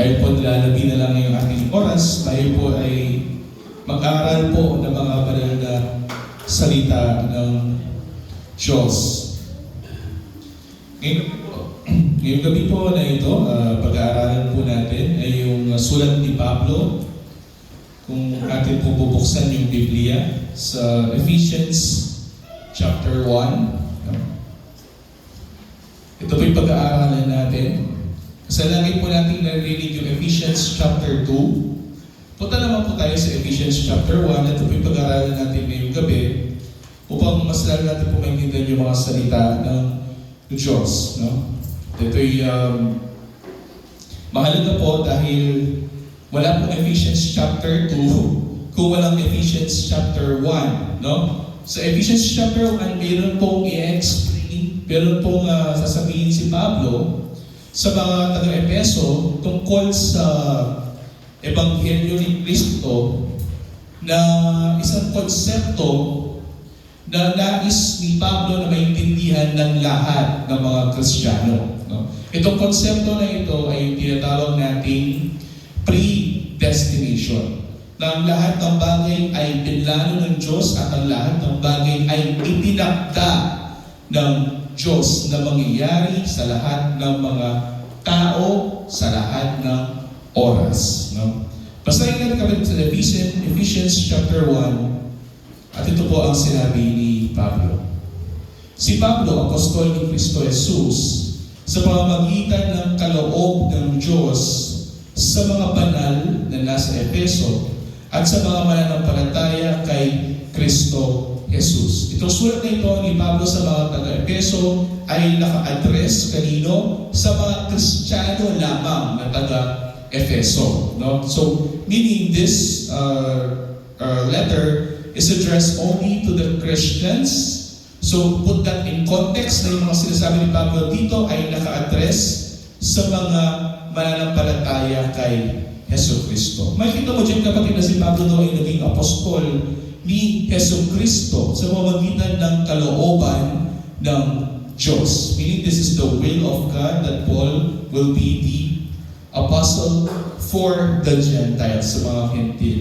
Dahil po nilalabi na lang yung ating oras, tayo po ay mag-aaral po ng mga banal na salita ng Diyos. Ngayong gabi po na ito, pag-aaralan po natin ay yung sulat ni Pablo. Kung atin po bubuksan yung Biblia sa Ephesians chapter 1. Ito po yung pag-aaralan natin. Kasi lagi po natin narinig yung Ephesians chapter 2. Punta naman po tayo sa Ephesians chapter 1. Ito po yung pag-aaralan natin ngayong gabi upang mas lalo natin po maintindihan yung mga salita ng Diyos. No? Ito'y mahalaga po dahil wala pong Ephesians chapter 2 kung walang Ephesians chapter 1. No? Sa Ephesians chapter 1, mayroon pong i-explain, mayroon pong sasabihin si Pablo sa mga taga-Epeso tungkol sa Ebanghelyo ni Kristo na isang konsepto na nais ni Pablo na maintindihan ng lahat ng mga Kristiyano. No? Itong konsepto na ito ay tinatawag nating predestination. Na ang lahat ng bagay ay pinlano ng Diyos at ang lahat ng bagay ay itinakda ng Diyos na mangyayari sa lahat ng mga tao sa lahat ng oras. No? Basahin natin kami sa Ephesians chapter 1 at ito po ang sinabi ni Pablo. Si Pablo, apostol ni Kristo Jesus, sa pamamagitan ng kaloob ng Diyos sa mga banal na nasa Epeso at sa mga mananampalataya kay Kristo Jesus. Itong sulat na ito ni Pablo sa mga taga-Epeso ay naka-address kanino? Sa mga Kristiyano lamang na taga-Efeso. No? So, meaning this letter is addressed only to the Christians. So, put that in context na yung mga sinasabi ni Pablo dito ay naka-address sa mga mananampalataya kay Heso Kristo. Makikita mo dyan kapatid na si Pablo daw ay naging apostol ni Heso Kristo sa pamamagitan ng kalooban ng Diyos. Meaning this is the will of God that Paul will be the apostle for the Gentiles, sa mga Hentil.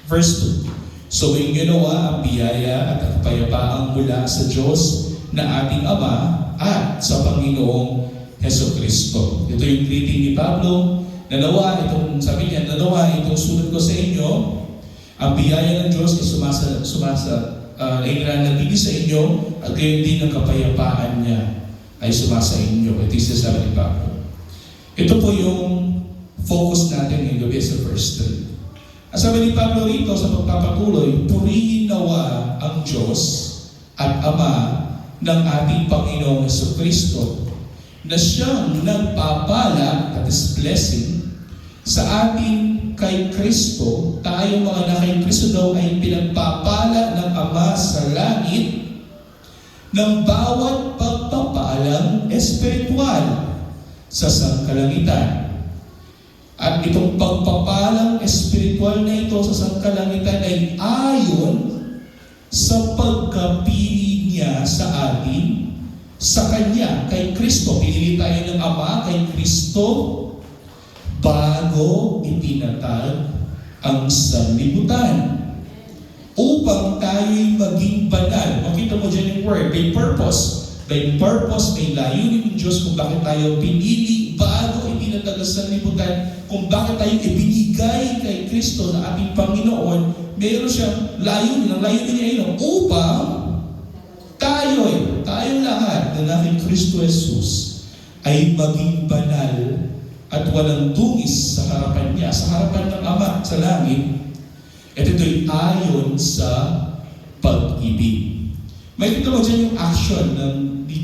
Verse 2. So yung ginawa ang biyaya at ang kapayapaang mula sa Diyos na ating Ama at sa Panginoong Heso Kristo. Ito yung greeting ni Pablo. Nanawa itong, sabi niya, nanawa itong sulat ko sa inyo. Ang biyaya ng Diyos ay ay nananatili sa inyo at gayon din ang kapayapaan niya ay sumasa inyo. Ito yung sinasabi ni Pablo. Ito po yung focus natin ngayong gabi sa verse 3. Ang sabi ni Pablo rito sa pagpapatuloy, purihin nawa ang Diyos at Ama ng ating Panginoong Jesucristo na siyang nagpapala, that is blessing, sa atin kay Kristo. Tayo mga na kay Kristo daw ay pinagpapala ng Ama sa langit ng bawat pagpapalang espiritual sa sangkalangitan. At itong pagpapalang espiritual na ito sa sangkalangitan ay ayon sa pagkapili niya sa atin, sa Kanya, kay Kristo. Pinili tayo ng Ama kay Kristo bago itinatag ang sanlibutan upang tayo'y maging banal. Makita mo dyan yung word, may purpose. May purpose, may layunin ng Diyos kung bakit tayo pinili bago itinatag ang sanlibutan, kung bakit tayo ibinigay kay Kristo na ating Panginoon. Meron siyang layunin. Ang layunin niya yun upang tayong lahat na naking Kristo Jesus ay maging banal at walang dungis sa harapan niya, sa harapan ng Ama sa langit. At ito'y ayon sa pag-ibig. May kita mo dyan yung action ng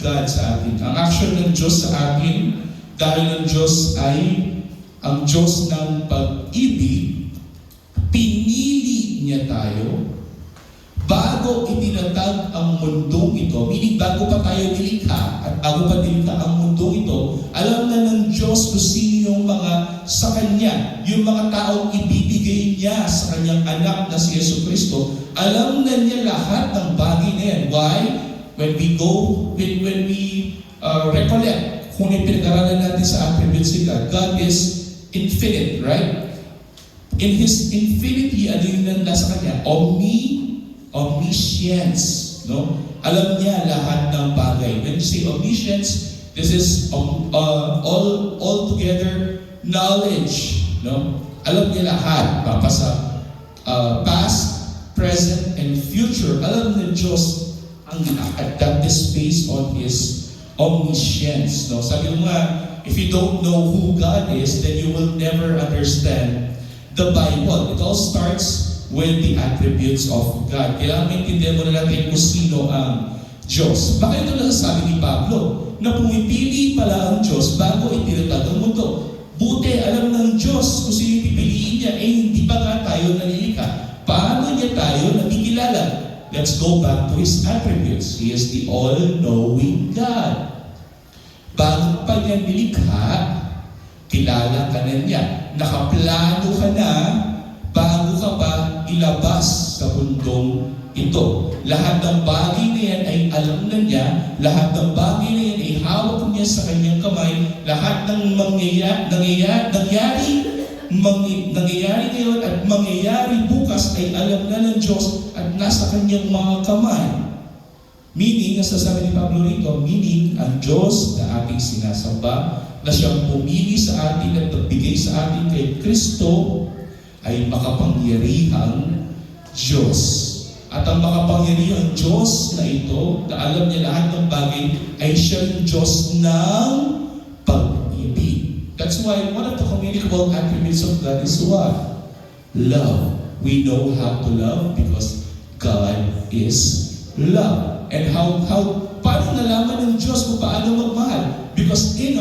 God sa atin. Ang action ng Diyos sa atin, dahil ang Diyos ay ang Diyos ng pag-ibig, pinili niya tayo bago itinatag ang mundong ito, meaning bago pa tayo nilikha at bago pa nilikha ang mundong ito, alam na ng Diyos kung sino yung mga sa Kanya, yung mga taong ibibigay niya sa Kanyang anak na si Yesu Kristo. Alam na niya lahat ng bagay na yan. Why? When we recollect kung yung pinag-aralan natin sa attributes ni God, God is infinite, right? In His infinity, ano yung nasa Kanya? Omniscience. No? Alam niya lahat ng bagay. When you say omniscience, this is altogether knowledge. No? Alam niya lahat. Papasa past, present, and future. Alam ng Diyos ang that is based on His omniscience. No? Sabi mo nga, if you don't know who God is, then you will never understand the Bible. It all starts with the attributes of God. Kailangan maintindihan mo na natin kung sino ang Diyos. Bakit ito nasasabi ni Pablo? Na pumipili pala ang Diyos bago itinatag ang mundo. Buti alam ng Diyos kung sino pipiliin niya, hindi pa nga tayo nalilikha. Paano niya tayo nakikilala? Let's go back to His attributes. He is the all-knowing God. Bago pa niya nilikha, kilala ka na niya. Nakaplano ka na bago ka pa ilabas sa mundong ito. Lahat ng bagay na yan ay alam na niya. Lahat ng bagay na yan ay hawak niya sa kanyang kamay. Lahat ng nangyayari ngayon at mangyayari bukas ay alam na ng Diyos at nasa kanyang mga kamay. Meaning, nasasabi ni Pablo rito, meaning ang Diyos na ating sinasamba, na siyang pumili sa atin at nagbigay sa atin kay Kristo, ay makapangyarihang Diyos. At ang makapangyarihang Diyos na ito, na alam niya lahat ng bagay, ay siyang Diyos ng pag-ibig. That's why one of the communicable attributes of God is what? Love. We know how to love because God is love. And paano nalaman ng Diyos kung paano magmahal? Because in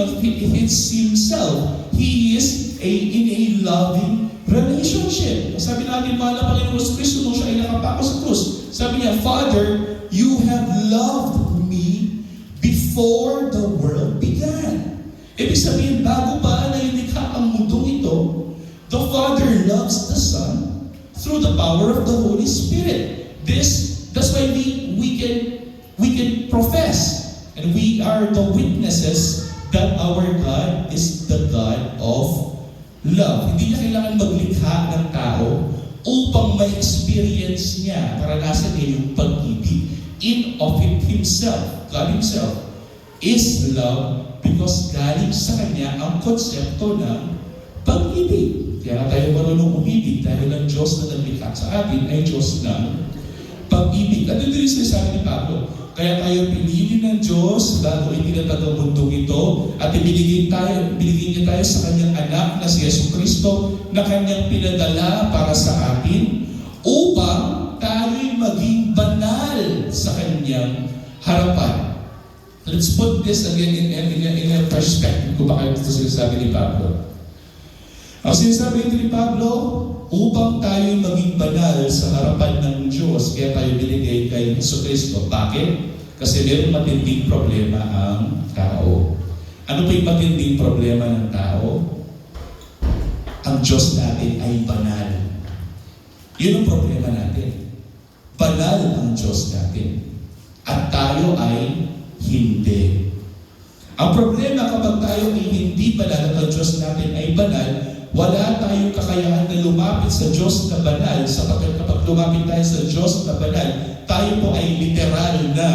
Himself, He is in a loving relationship. Sabi natin, mahal na Panginoon Kristo nung siya ay nakapako sa krus. Sabi niya, Father, you have loved me before the world began. Ibig sabihin, bago pa nailikha ang mundong ito, the Father loves the Son through the power of the Holy Spirit. That's why we can profess, and we are the witnesses that our God is the God of love. Hindi niya kailangan maglikha ng tao upang ma-experience niya, karanasan niya yung pag-ibig. In of Himself, God Himself is love because galing sa Kanya ang konsepto ng pag-ibig. Kaya tayo marunong umibig dahil ang Diyos na naglikha sa atin ay Diyos ng pag-ibig. At ito yung sinasabi ni Pablo. Kaya tayo pinili ng Diyos bago itinatag ang mundong ito at binigyan niya tayo sa kanyang anak na si Yesu Kristo na kanyang pinadala para sa atin upang tayo'y maging banal sa kanyang harapan. Let's put this again in a perspective kung bakit ito sinasabi ni Pablo. Ang sinasabi ito ni Pablo, upang tayo maging banal sa harapan ng Diyos, kaya tayo binigay kay Yesu Kristo. Bakit? Kasi mayroong matinding problema ang tao. Ano pa yung matinding problema ng tao? Ang Diyos natin ay banal. Yun ang problema natin. Banal ang Diyos natin. At tayo ay hindi. Ang problema kapag tayo ay hindi banal at ang Diyos natin ay banal, wala tayong kakayahan na lumapit sa Diyos na banal, sapagkat kapag lumapit tayo sa Diyos na banal, tayo po ay literal na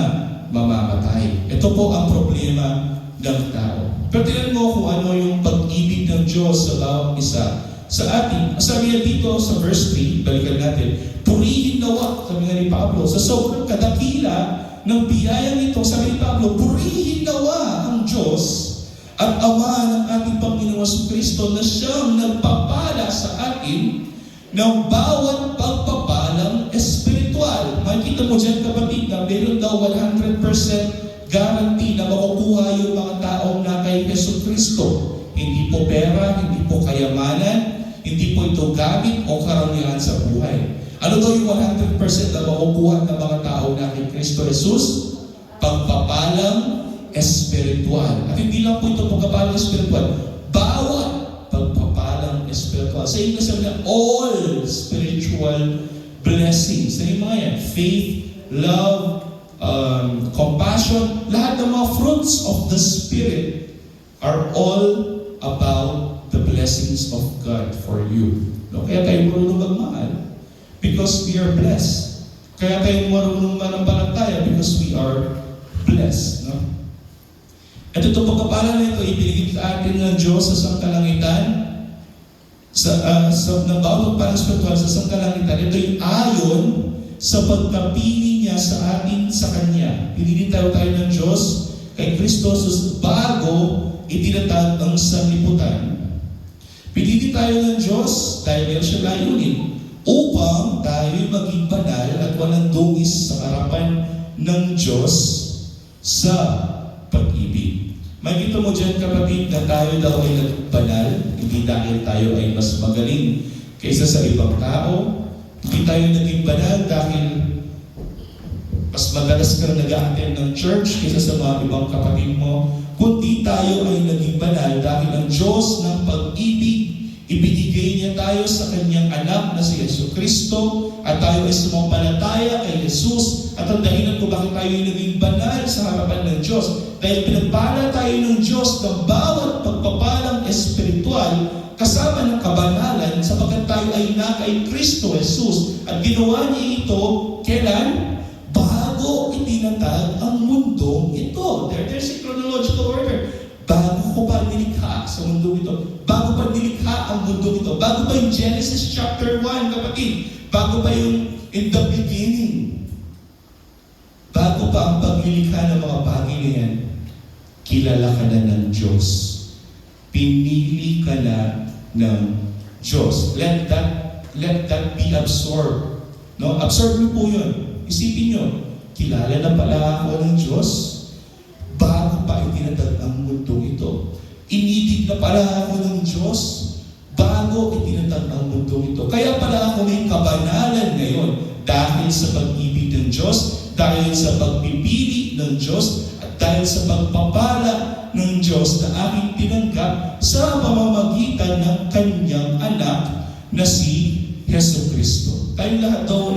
mamamatay. Ito po ang problema ng tao. Pero tingnan mo kung ano yung pag-ibig ng Diyos sa bawat isa sa atin. Sabi niya dito sa verse 3, balikan natin, purihin nawa, sabi nga ni Pablo, sa sobrang kadakila ng biyayang ito, sabi ni Pablo, purihin nawa ang Diyos at Ama ng ating Panginoong Kristo na siyang nagpapala sa atin ng bawat pagpapalang espiritual. Makikita mo dyan, kapatid, na meron daw 100% guarantee na makukuha yung mga taong na kay Yesu Kristo. Hindi po pera, hindi po kayamanan, hindi po ito gamit o karangyaan sa buhay. Ano daw yung 100% na makukuha ng mga taong na kay Kristo Jesus? Pagpapalang espiritual. At hindi lang po ito pagpapalang espiritual. Bawat pagpapalang espiritual. Sa English sabi na all spiritual blessings. Sa yung mga yan, faith, love, compassion, lahat ng mga fruits of the Spirit are all about the blessings blessings of God for you. No? Kaya tayo marunong magmahal because we are blessed. Kaya tayo marunong manampalataya because we are blessed. No? At itong pagkapala na ito, ibinigay sa atin ng Diyos sa sangkalangitan, ng bawat parang spiritual sa sangkalangitan. Ito yung ayon sa pagkapili niya sa atin sa Kanya. Pinili tayo ng Diyos kay Kristo bago itinatag ang sanlibutan. Pinili tayo ng Diyos dahil meron siya layunin upang tayo maging banal at walang dungis sa harapan ng Diyos sa pag-ibig. Makikita mo dyan, kapatid, na tayo daw ay nagbanal, hindi dahil tayo ay mas magaling kaysa sa ibang tao. Hindi tayo naging banal dahil mas madalas ka nag-a-attend ng church kaysa sa mga ibang kapatid mo. Kundi tayo ay naging banal dahil ang Diyos ng pag-ibig, ibinigay niya tayo sa Kanyang anak na si Jesucristo at tayo ay sumampalataya kay Jesus. At ang dahilan kung bakit tayo ay naging banal sa harapan ng Diyos dahil pinagpala tayo ng Diyos ng bawat pagpapalang espiritual kasama ng kabanalan sapagkat tayo ay na kay Kristo Jesus. At ginawa niya ito kailan? Bago itinatag ang mundong ito. There's a chronological order. Bago ko pa nilikha sa mundong ito. Bago pa nilikha ang mundong ito. Bago pa yung Genesis chapter 1, kapatid. Bago pa yung in the beginning. Bago pa ang paglilikha ng mga bagay na yan, kilala ka na ng Diyos. Pinili ka na ng Diyos. Let that be absorbed. No? Absorb niyo po yun. Isipin nyo, kilala na pala ako ng Diyos bago pa itinatag ang mundong ito. Inidig na pala ako ng Diyos bago itinatag ang mundong ito. Kaya pala ako may kabanalan ngayon dahil sa pag-ibig ng Diyos, dahil sa pagpipili ng Diyos, at dahil sa pagpapala ng Diyos na aking tinanggap sa pamamagitan ng Kanyang anak na si Jesucristo. Tayo lahat daw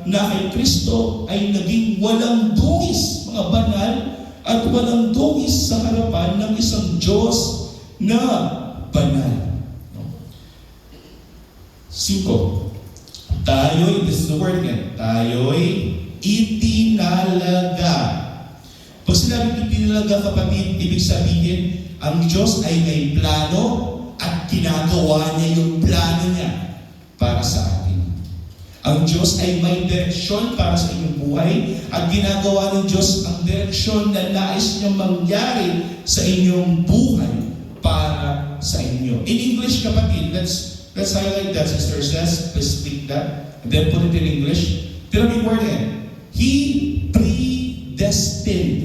na kay Kristo ay naging walang dungis, mga banal, at walang dungis sa harapan ng isang Diyos na banal. Simple. Tayo'y, this is the word again, tayo'y itinalaga. Pag sinabing itinalaga, kapatid, ibig sabihin, ang Diyos ay may plano at ginagawa niya yung plano niya para sa atin. Ang Diyos ay may direksyon para sa inyong buhay at ginagawa ng Diyos ang direksyon na nais niyang mangyari sa inyong buhay para sa inyo. In English, kapatid, let's highlight that, Sister Says. Please speak that. And then put it in English. Tira mo yung word yan. He predestined.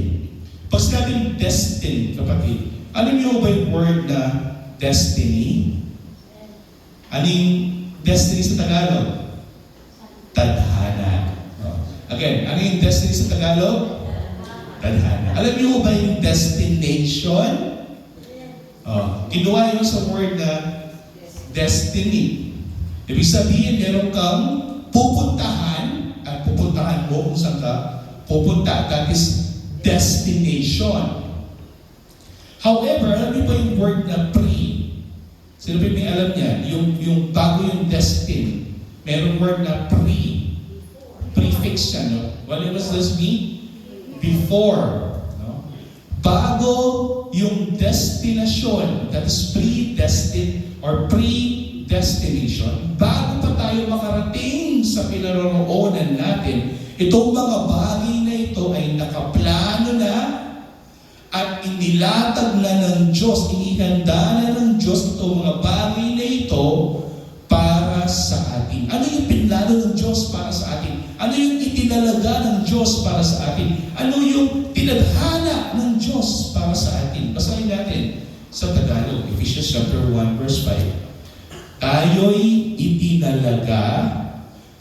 Pag sinabing destined, kapatid, alam niyo ba yung word na destiny? Anong destiny sa Tagalog? Tadhana. Again, ano yung destiny sa Tagalog? Tadhana. Alam niyo ba yung destination? Kinuha yun sa word na destiny. Ibig sabihin, meron kang pupuntahan at pupuntahan mo kung saan ka pupunta. That is destination. However, alam niyo ba yung word na pre? Sino ba may alam niya? Yung bago yung destined. Merong word na prefix siya, no? What does this mean? Before. No? Bago yung destinasyon, that is predestined or predestination, bago pa tayo makarating sa pinaroroonan natin, itong mga bagay na ito ay nakaplano na at inilatag na ng Diyos, inihanda na ng Diyos itong mga bagay na ito para sa atin. Ano yung pinlano ng Diyos para sa atin? Ano yung itinalaga ng Diyos para sa atin? Ano yung tinadhana ng Diyos para sa atin? Basahin natin sa Tagalog, Ephesians chapter 1, verse 5. Tayo'y itinalaga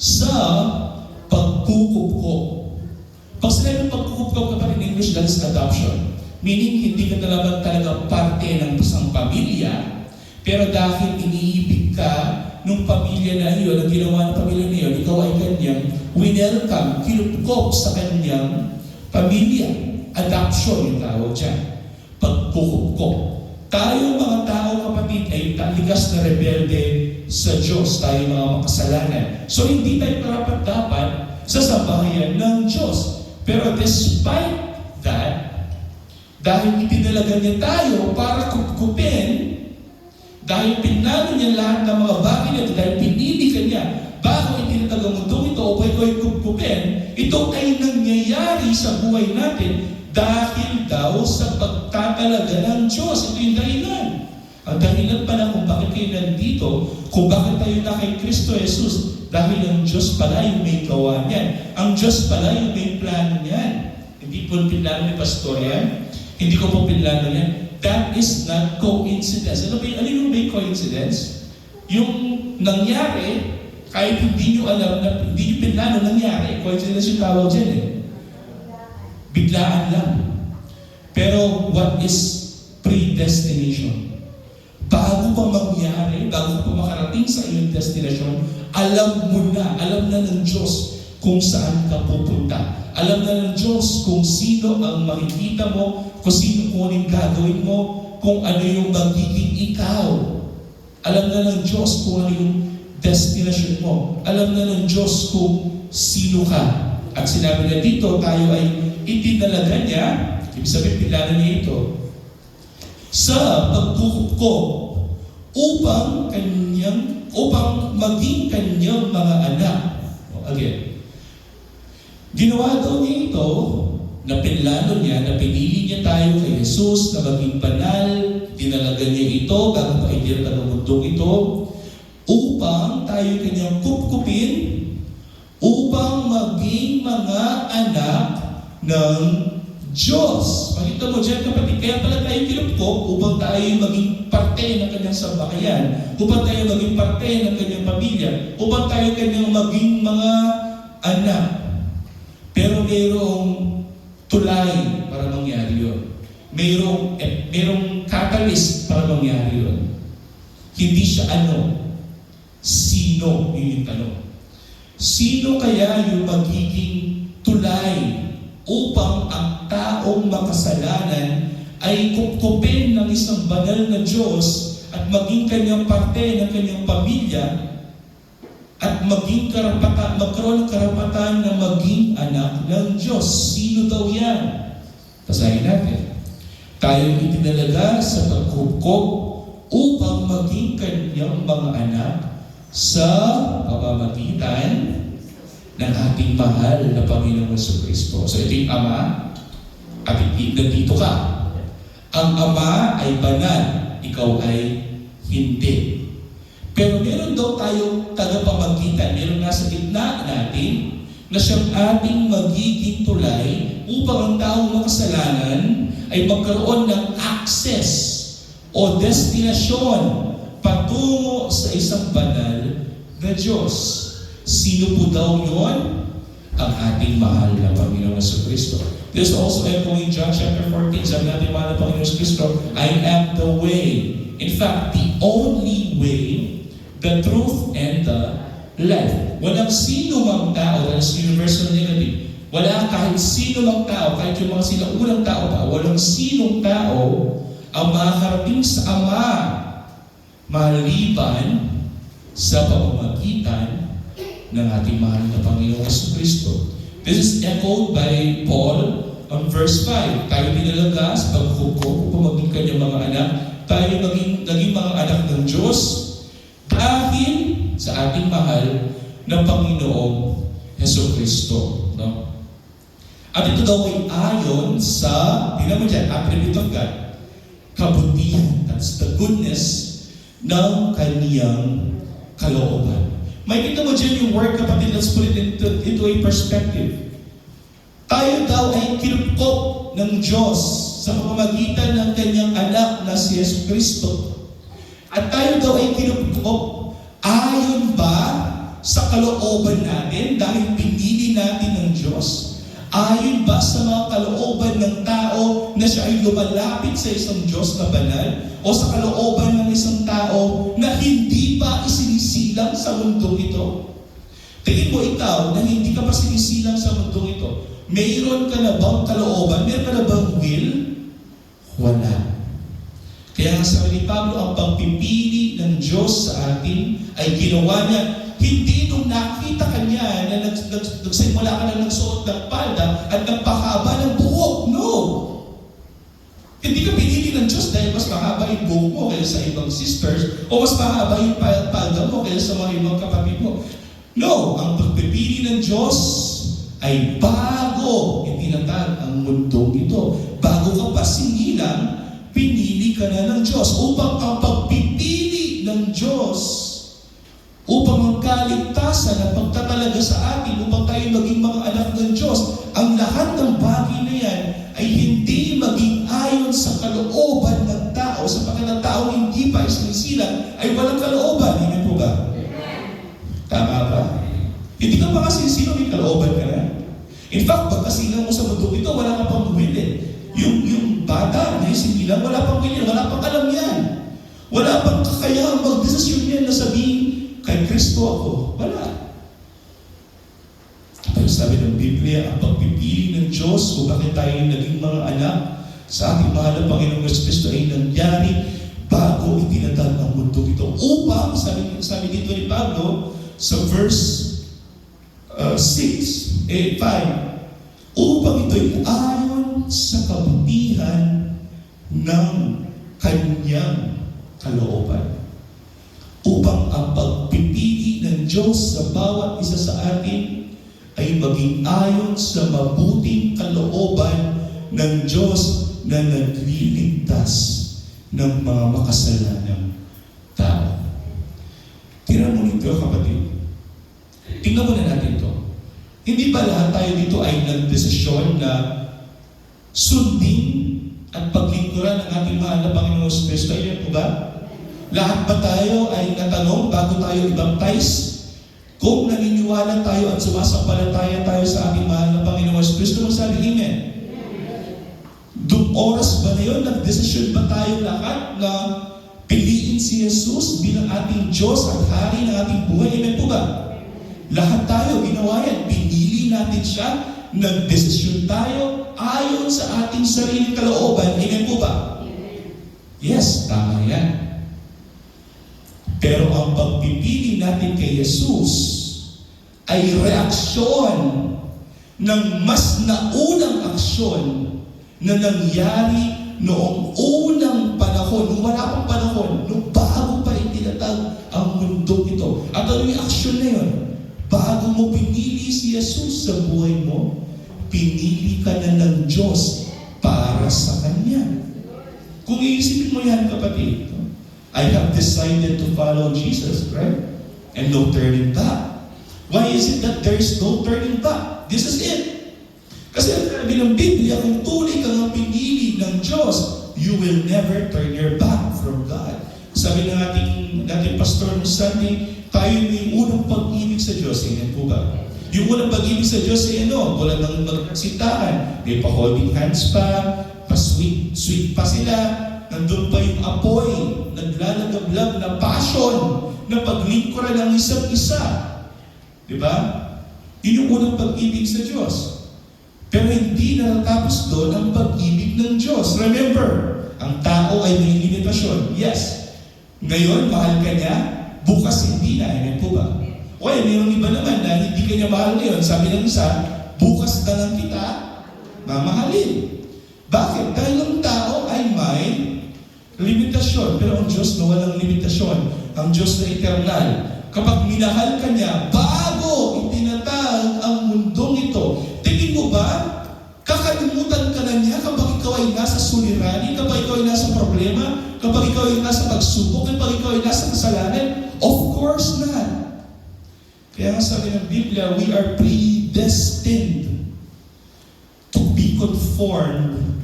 sa pagkukupkop. Pag sinabi ng pagkukupkop, kapag in English, that is adoption. Meaning, hindi ka talaga parte ng isang pamilya, pero dahil iniibig ka nung pamilya na iyon, ang ginawa ng pamilya na iyon, ikaw ay kanyang winelcome, kinupkop sa kanyang pamilya. Adoption yung tawag dyan. Pagkukupkop. Tayo mga tao, kapatid, ay likas na rebelde sa Diyos. Tayo mga makasalanan. So hindi tayo karapat-dapat sa sambahayan ng Diyos. Pero despite that, dahil itinalaga niya tayo para kupkupin, dahil pinalo niya lahat ng mga bagay nito, dahil pinili ka niya, bago itinatagang mundo ito, upay ko'y kupkupin, ito ay nangyayari sa buhay natin dahil daw sa pagtatalaga ng Diyos. Ito yung dahilan. Ang dahilan pala kung bakit kayo nandito, kung bakit tayo na kay Kristo Jesus, dahil ang Diyos pala yung may gawa niyan. Ang Diyos pala yung may plano niyan. Hindi po pinlano ni Pastor yan. Hindi ko po pinlano yan. That is not coincidence. Ano yung may coincidence? Yung nangyari, kahit hindi nyo alam, hindi nyo pinlano nangyari, coincidence yung tawag dyan eh. Biglaan lang. Pero what is predestination? Bago pa mangyari, bago pa makarating sa iyong destination, alam mo na, alam na ng Diyos kung saan ka pupunta. Alam na ng Diyos kung sino ang makikita mo, kung sino kung anong gagawin mo, kung ano yung magiging ikaw. Alam na ng Diyos kung ano yung destination mo. Alam na ng Diyos kung sino ka. At sinabi na dito, tayo ay itinalaga niya, ibig sabihin, pinlano niya ito, sa pagkukupkop upang maging kanyang mga anak. Again, ginawa daw niya ito, na pinlano niya, na pinili niya tayo kay Jesus na maging banal, dinalaga niya ito, bago pa itinatag ang mundong ito, upang tayo kanyang kupkupin, upang maging mga anak ng Diyos. Makita mo dyan, kapatid, kaya pala tayo kinupkop upang tayo maging parte ng kanyang sambahayan, upang tayo maging parte ng kanyang pamilya, upang tayo kanyang maging mga anak. Pero mayroong tulay para mangyari yun. Mayroong catalyst para mangyari yun. Hindi siya sino, yun yung tanong. Sino kaya yung magiging tulay upang ang taong makasalanan ay kupkupin ng isang banal na Diyos at maging kanyang parte ng kanyang pamilya at magkaroon ng karapatan na maging anak ng Diyos. Sino daw yan? Basahin natin. Tayo itinalaga sa pagkupkop upang maging kanyang mga anak sa pamamagitan ng ating mahal na Panginoong Jesucristo. So ito yung Ama, at nandito ka. Ang Ama ay banal, ikaw ay hindi. Pero meron daw tayong tagapamagitan, meron nasa gitna natin na siyang ating magiging tulay upang ang taong makasalanan ay magkaroon ng access o destinasyon patungo sa isang banal na Diyos. Sino po daw yun? Ang ating mahal na Panginoong Jesucristo. There's also echoing John chapter 14, sabi natin mahal na Panginoong Jesucristo, I am the way. In fact, the only way, the truth, and the life. Walang sino mang tao, that's universal negative. Wala kahit sino mang tao, kahit yung mga sinaunang tao pa, walang sinong tao ang makakarating sa Ama maliban sa pamamagitan ng ating mahal na Panginoong Jesucristo. This is echoed by Paul on verse 5. Tayo dinalaga sa pagkukop upang maging kanyang mga anak. Tayo naging mga anak ng Diyos dahil sa ating mahal na Panginoong Jesucristo. No? At ito daw ay ayon sa, tingnan mo dyan, attribute of God, kabutihan, that's the goodness ng kaniyang kalooban. May kita mo dyan yung word, kapatid, let's put it into a perspective. Tayo daw ay kinupkop ng Diyos sa pamamagitan ng kanyang anak na si Jesucristo. At tayo daw ay kinupkop ayon ba sa kalooban natin dahil pinili natin ng Diyos? Ayon ba sa mga kalooban ng tao na siya ay lumalapit sa isang Diyos na banal? O sa kalooban ng isang tao na hindi pa isinisilang sa mundong ito? Tingin mo ikaw na hindi ka pa sinisilang sa mundong ito. Mayroon ka na bang kalooban? Mayroon ka na bang will? Wala. Kaya Kaya sabi ni Pablo, ang pagpipili ng Diyos sa atin ay ginawa niya hindi nung nakita ka niya na nagsimula ka na nagsuot ng palda at nagpahaba ng buhok. No! Hindi ka pinili ng Diyos dahil mas mahaba yung buhok mo kaysa sa ibang sisters o mas mahaba yung palda mo kaysa sa mga ibang kapatid mo. No! Ang pagpipili ng Diyos ay bago itinatag ang mundong ito. Bago ka pa singilang, pinili ka na ng Diyos upang ang pagpipili ng Diyos upang ang kaligtasan at pagtatalaga sa atin, upang tayo maging mga anak ng Diyos, ang lahat ng bagay na yan ay hindi maging ayon sa kalooban ng tao, sapagkat ang tao hindi pa isinisilang ay walang kalooban. Hindi po ba? Tama ba? Hindi ka pa kasi may kalooban ka na. In fact, pagkasilang mo sa mundo ito, wala ka pang will eh. Yung bata na isinilang, wala pang will, wala pang alam yan. Wala pang kakayahang magdesisyon yan na sabihin, kay Kristo ako. Wala. Pero sabi ng Biblia, ang pagpipili ng Diyos kung bakit tayo naging mga anak sa ating mahal na Panginoong Kristo ay nangyari bago itinatag ang mundo ito. Upang, sabi dito ni Pablo, sa verse 5, upang ito'y ayon sa kabutihan ng kanyang kalooban. Upang ang pagpipili ng Diyos sa bawat isa sa atin ay maging ayon sa mabuting kalooban ng Diyos na nagliligtas ng mga makasalanang tao. Tingnan mo nito, kapatid. Tingnan mo na natin ito. Hindi ba lahat tayo dito ay nagdesisyon na sundin at paglingkuran ng ating mahal na Panginoong Kristo? Ayan po ba? Lahat ba tayo ay natanong bago tayo i-baptize? Kung naniniwala tayo at sumasampalataya tayo sa ating mahal na Panginoong Kristo, magsabi, Amen. Doon oras ba na yun, nagdesisyon ba tayo lahat na piliin si Jesus bilang ating Diyos at Hari ng ating buhay? Amen po ba? Lahat tayo ginawa yan. Pinili natin siya. Nagdesisyon tayo ayon sa ating sariling kalooban. Amen po ba? Yes, tama yan. Pero ang pagpipili natin kay Jesus ay reaksyon ng mas naunang aksyon na nangyari noong unang panahon, nung wala pang panahon, nung bago pa itinatag ang mundo ito. At ano yung aksyon na yun? Bago mo pinili si Jesus sa buhay mo, pinili ka na ng Diyos para sa Kanya. Kung iisipin mo yan, kapatid, I have decided to follow Jesus, right? And no turning back. Why is it that there is no turning back? This is it. Kasi ang sabi ng Biblia, kung tuloy kang pinili ng Diyos, you will never turn your back from God. Sabi ng ating pastor ng Sunday, tayo may unang pag-ibig sa Diyos. Amen po ba? Yung unang pag-ibig sa Diyos ay wala nang magkasintahan. May pa-holding hands pa, pa-sweet pa sila. Nandun pa yung apoy, naglalagablab na passion, na paglingkuran ng isa't isa. Diba? Yun yung unang pag-ibig sa Diyos. Pero hindi natatapos doon ang pag-ibig ng Diyos. Remember, ang tao ay may limitasyon. Yes. Ngayon, mahal ka niya, bukas hindi na. Amen po ba? O mayroong iba naman na hindi ka niya mahal ngayon. Sabi ng isa, bukas na lang kita mamahalin. Bakit? Dahil ang tao ay may limitasyon. Pero ang Diyos na walang limitasyon. Ang Diyos na eternal. Kapag minahal ka niya, bago itinatag ang mundong ito, tingin mo ba, kakalimutan ka na niya kapag ikaw ay nasa suliranin, kapag ikaw ay nasa problema, kapag ikaw ay nasa pagsubok, kapag ikaw ay nasa kasalanan? Of course not. Kaya nga sabi ng Biblia, we are predestined to be conformed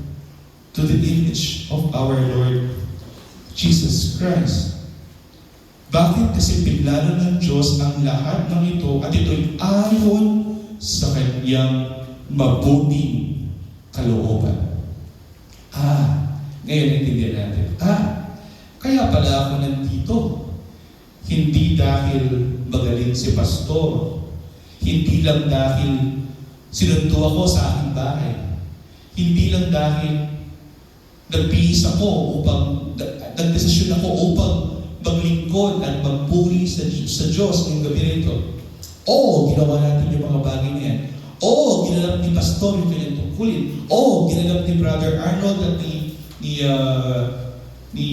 to the image of our Lord Jesus Christ. Bakit? Kasi pinlano ng Diyos ang lahat ng ito at ito'y ayon sa kanyang mabuting kalooban. Ngayon naintindihan natin. Kaya pala ako nandito. Hindi dahil magaling si pastor. Hindi lang dahil sinundo ako sa aking bahay. Hindi lang dahil nagbihis ako upang nagdesisyon ako upang maglingkod at magpuri sa Diyos ngayong gabi na ito. Oo, ginawa natin yung mga bagay na yan. Oo, ginanap ni Pastor yung kanyang tungkulin. Oo, ginanap ni Brother Arnold at ni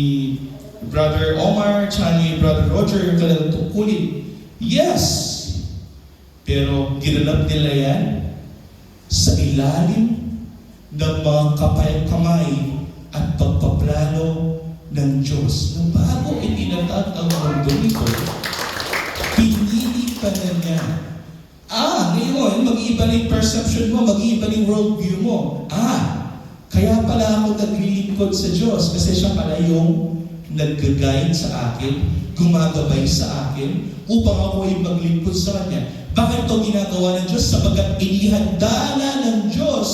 Brother Omar at ni Brother Roger yung kanyang tungkulin. Yes! Pero ginanap nila yan sa ilalim ng mga kamay at pagpaplano ng Diyos na bago itinatag ang mundo nito, pinili pa na niya. Ngayon, mag-iiba na yung perception mo, mag-iiba na yung worldview mo. Kaya pala ako naglilingkod sa Diyos kasi siya pala yung nag-guide sa akin, gumagabay sa akin, upang ako ay maglingkod sa Kanya. Bakit ito ginagawa ng Diyos? Sapagkat inihanda na ng Diyos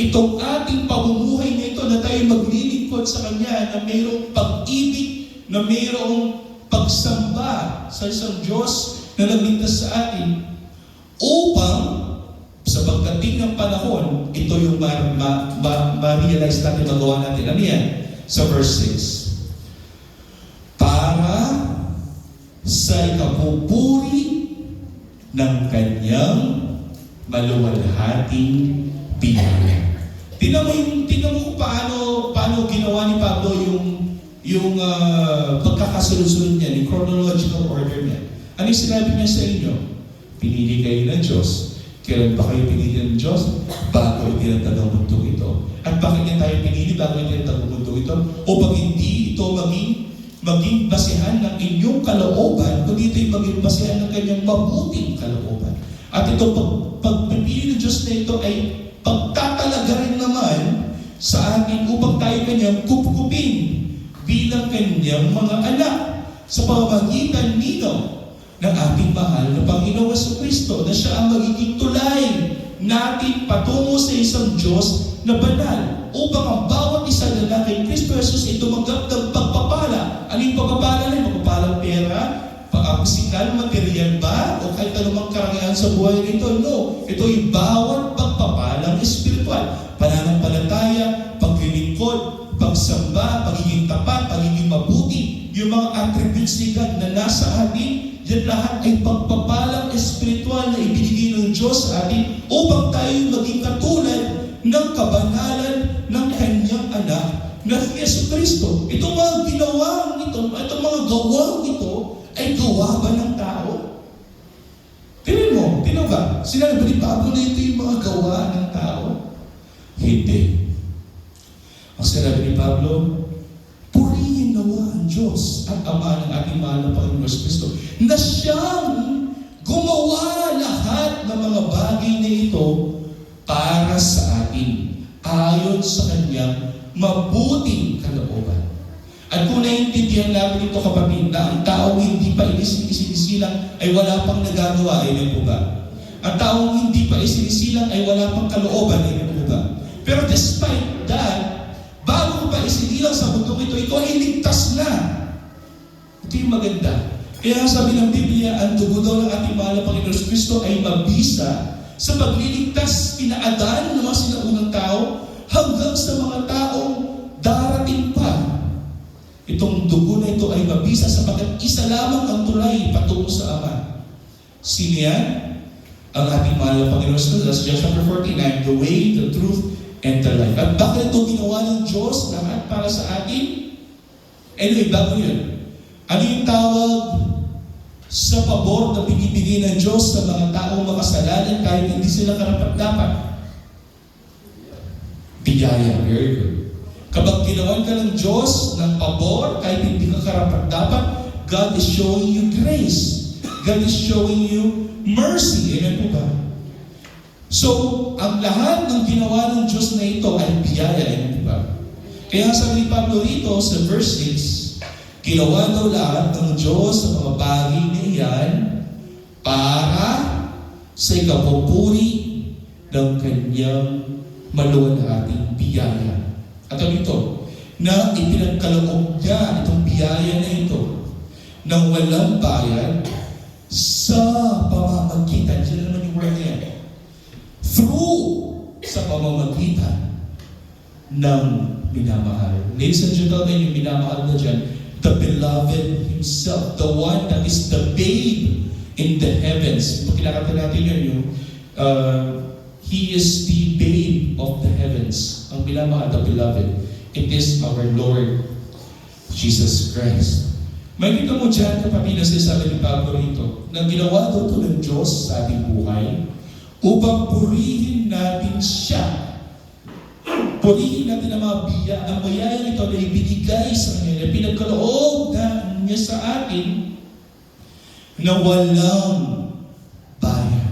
itong ating pamumuhay na ito na tayo maglilingkod sa Kanya, na mayroong pag-ibig, na mayroong pagsamba sa isang Diyos na nagligtas sa atin, upang sa pagdating ng panahon, ito yung ma-realize natin, magawa natin. Ano yan? Sa verse 6. Para sa ikapupuri ng Kanyang maluwalhating biyaya. Tingnan mo kung paano ginawa ni Pablo yung pagkakasunod-sunod niya, yung chronological order niya. Ano yung sinabi niya sa inyo? Pinili kayo ng Diyos. Kailan ba kayo pinili ng Diyos? Bago itinatag ang mundo ito. At bakit niya tayo pinili bago itinatag ang mundo ito? Upang hindi ito maging basihan ng inyong kalooban, kundi ito'y maging basihan ng kanyang mabuting kalooban. At ito, pagpipili ng Diyos na ito ay pagtatalaga rin naman sa atin upang tayo kanyang kupkupin bilang kanyang mga anak sa pamamagitan nino ng ating mahal na Panginoong Jesucristo, na siya ang magiging tulay natin patungo sa isang Diyos na banal, upang ang bawat isa na kay Kristo Jesus ay tumanggap ng pagpapala. Ano yung pagpapala na? Pagpapalang pera, physical, material ba? O kahit anumang karangyaan sa buhay nito? No. Ito ay bawat pagpapalang espiritual. Pananampalataya, paglilingkod, pagsamba, pagiging tapat, pagiging mabuti, yung mga attributes ni God na nasa atin, yan lahat ay pagpapalang espiritual na ibinigay ng Diyos sa atin upang tayo maging katulad ng kabanalan ng Kanyang anak na si Jesucristo. Itong mga ginawang ito, itong mga gawang ito, ay gawa ba ng tao? Tingnan ba? Sinabi ba ni Pablo na ito yung mga gawa ng tao? Hindi. Ang sinabi ni Pablo, purihin nawa ang Diyos at Ama ng ating mahal na Panginoon Jesucristo, na siyang gumawa lahat ng mga bagay na ito para sa atin, ayon sa Kanyang mabuting kalooban. At kung naiintindihan namin ito, kapatid, na ang taong hindi pa isinisilang ay wala pang nagagawa, ay po ba? Ang taong hindi pa isinisilang ay wala pang kalooban, ay po ba? Pero despite that, bago pa isinilang sa mundong ito ay ligtas na. Ito yung maganda. Kaya sabi ng Biblia, ang dugo daw ng ating mahal na Panginoon Jesucristo ay mabisa sa pagliligtas kina Adan ng mga sinaunang tao hanggang sa mga taong darating pa. Itong dugo na ito ay mabisa sapagkat isa lamang ang tulay patungo sa Ama. Sino yan? Ang ating mahal na Panginoon Jesucristo. That's John chapter 49, the way, the truth, and the life. At bakit ito ginawa ng Diyos lahat para sa atin? Anyway, bago yun. Ano yung tawag sa pabor na binibigay ng Diyos sa mga taong makasalanan kahit hindi sila karapat-dapat? Biyaya. Very good. Kapag ginawan ka ng Diyos ng pabor kahit hindi ka karapat-dapat, God is showing you grace. God is showing you mercy. Amen po ba? So, ang lahat ng ginawa ng Diyos na ito ay biyaya. Amen po ba? Kaya sabi ni Pablo rito sa verse 6, ginawa daw lahat ng Diyos sa mga bagay na iyan para sa ikapupuri ng Kanyang maluwalhating biyaya. At ano ito? Na ipinagkaloob niya itong biyaya na ito ng walang bayad sa pamamagitan. Diyan naman yung word niya. Through sa pamamagitan ng minamahal. Ladies and gentlemen, yung minamahal na dyan, the beloved himself, the one that is the babe in the heavens. Pag kinakanta natin yun, yung He is the babe of the heavens. Ang minamahal, the beloved. It is our Lord Jesus Christ. Makikita mo dyan, kapatid, na sinasabi ni Pablo rito, na ginawa daw ito ng Diyos sa ating buhay upang purihin natin siya. Purihin natin ang mga ang bayaan ito na ibinigay sa Kanya, na pinagkaloob na niya sa atin na walang bayan.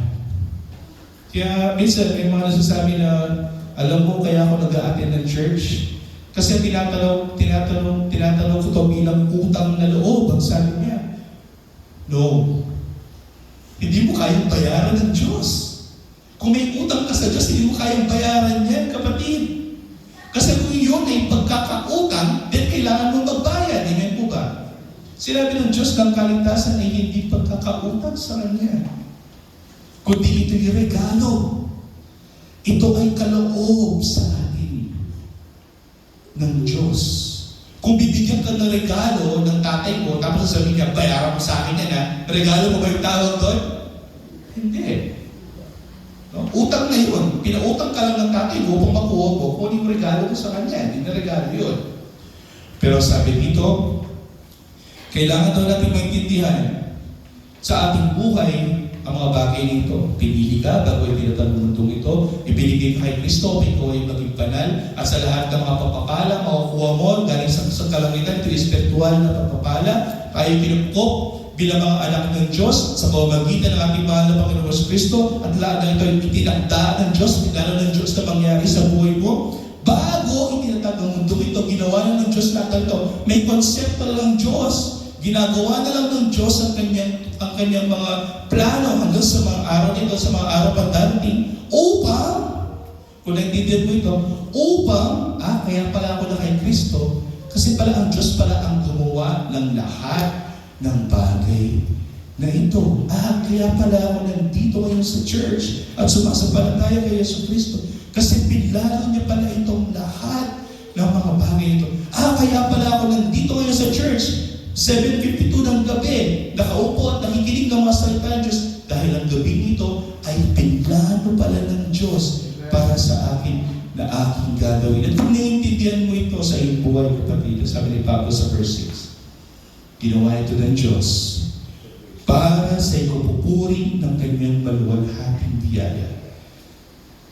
Kaya minsan may mga nasasabi na, alam mo kaya ako nag-a-attend ng church? Kasi tinatanong ko ito bilang utang na loob. Ang sabi niya, no. Hindi mo kayang bayaran ng Diyos. Kung may utang ka sa Diyos, hindi mo kayang bayaran yan, kapatid. Kasi kung yun ay pagkakautang, then kailangan mo magbayad. Amen po ba? Sinabi ng Diyos ng kaligtasan ay hindi pagkakautang sa Kanya, kundi ito'y regalo. Ito ay kaloob sa atin ng Diyos. Kung bibigyan ka ng regalo ng tatay mo, tapos sasabihin niya, bayaran mo sa akin yan ha? Regalo mo ba yung tawag doon? Hindi. No? Utang na yun. Pinautang ka lang ng tatay mo upang makuha mo kung yung regalo mo sa kanya. Hindi na regalo yun. Pero sabi dito, kailangan daw natin maintindihan sa ating buhay ang mga bagay nito. Pinili ka bago itinatag ng mundong ito. Ibinigay ka kay Kristo, ikaw ay maging banal. At sa lahat ng mga papapala, makukuha mo galing sa kalangitan, ito espiritual na papapala. Tayo pinupok bilang mga anak ng Diyos sa pamamagitan ng ating mahal na Panginoon Kristo. At lahat ng ito ay itinakda ng Diyos, pinano ng Diyos na mangyari sa buhay mo. Bago itinatag ng mundong ito, ginawa na ng Diyos lahat ito. May konsepto ng Diyos. Ginagawa na lang ng Diyos ang kanyang mga plano hanggang sa mga araw nito, sa mga araw pa darating, upang, kung naintindihan mo ito, upang, kaya pala ako na kay Kristo, kasi pala ang Diyos pala ang gumawa ng lahat ng bagay na ito. Kaya pala ako nandito ngayon sa church at sumasampalataya kay Yesu Kristo, kasi pinlano niya pala itong lahat ng mga bagay ito. Kaya pala ako nandito ngayon sa church, 7:52 ng gabi, nakaupo at nakikinig ng mga salita ng Diyos dahil ang gabi nito ay pinlano pala ng Diyos para sa akin na aking gagawin. At kung naiintindihan mo ito sa iyong buhay, kapatid, sabi ni Pablo sa verse 6, ginawa ito ng Diyos para sa ikapupuri ng kanyang maluwalhating biyaya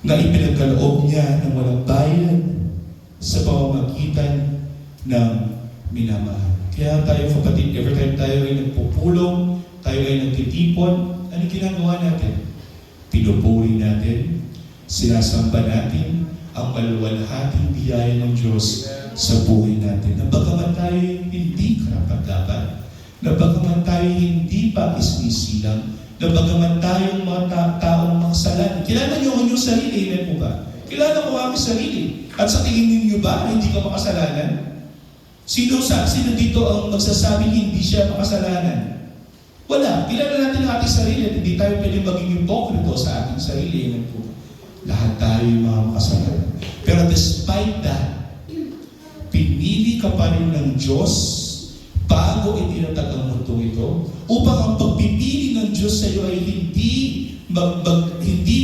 na ipinagkaloob niya ng walang bayad sa pamamagitan ng minamahal. Kaya tayo, kapatid, every time tayo ay nagpupulong, tayo ay nagtitipon, ano ginagawa natin? Pinupuri natin, sinasamba natin ang maluwalhating biyaya ng Diyos sa buhay natin. Na bagaman tayo hindi karapat-dapat, na bagaman tayo hindi pa isnisilang, na bagaman tayong mga taong makasalanan. Kilala niyo ang inyong sarili, amen po ba? Kilala ko ang sarili. At sa tingin ninyo ba, hindi ka makasalanan? Sino dito ang magsasabing hindi siya makasalanan? Wala. Kilala natin ang ating sarili at hindi tayo pwede maging hipokrito sa ating sarili. Amen po. Lahat tayo yung mga makasalanan. Pero despite that, pinili ka pa rin ng Diyos bago itinatag ang mundong ito upang ang pagpipili ng Diyos sa iyo ay hindi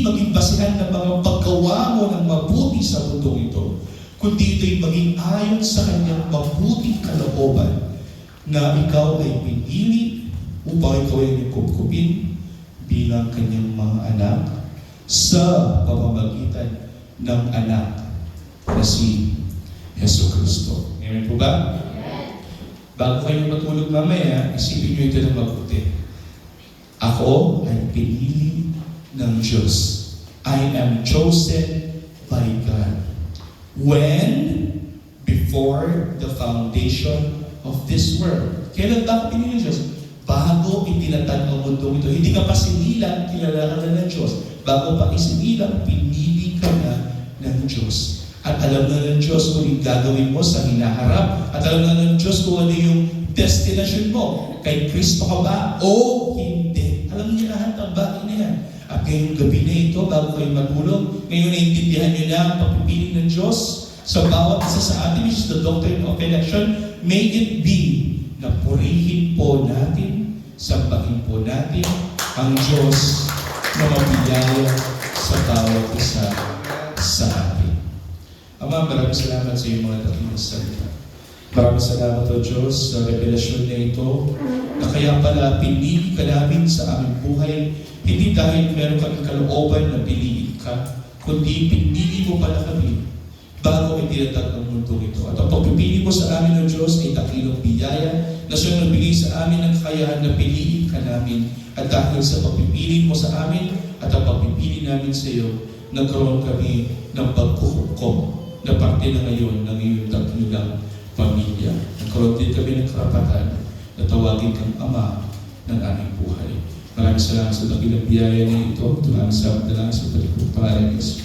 maging basihan ng mga paggawa mo ng mabuti sa mundong ito, kundi ito'y maging ayon sa kanyang mabuting kalooban na ikaw ay pinili upang ikaw ay nagkupkupin bilang kanyang mga anak sa pamamagitan ng anak na si Yesu Kristo. Amen po ba? Bago kayo matulog mamaya, isipin nyo ito ng mabuti. Ako ay pinili ng Diyos. I am chosen by God. When? Before the foundation of this world. Kailan ba ako pinili ng Diyos? Bago itinatag ang mundo ito. Hindi ka pa sinilang, kilala ka na ng Diyos. Bago pa isinilang, pinili ka na ng Diyos. At alam na ng Diyos kung yung gagawin mo sa hinaharap. At alam na ng Diyos kung ano yung destination mo. Kay Kristo ka ba o hindi? Alam niya lahat ang bagay na yan. At ngayong gabi na ito, bago kayo matulog, ngayon naiintindihan niyo na ang pagpipili ng Diyos. sa bawat isa sa atin, which is the doctrine of election. May it be na purihin po natin, sambahin po natin ang Diyos na mabiyaya sa bawat isa sa atin. Ama, maraming salamat sa iyong mga dakilang salita. Maraming salamat o Diyos sa revelasyon na ito, na kaya pala pinili ka namin sa aming buhay, hindi dahil meron kami kalooban na piliin ka, kundi pinili mo pala kami bago itinatag ng mundo ito. At ang pagpipili mo sa amin ng Diyos ay dakilang biyaya na siyang nagbigay sa amin ng kakayahan na piliin ka namin. At dahil sa pagpipili mo sa amin at ang pagpipili namin sa iyo, nagkaroon kami ng pagkuhukom na parte na ngayon ng iyong dakilang pamilya. Nagkaroon din kami ng karapatan na tawagin kang Ama ng aming buhay. Maraming salamat sa dakilang biyaya na ito. Maraming salamat na lang sa palikong para ng Diyos.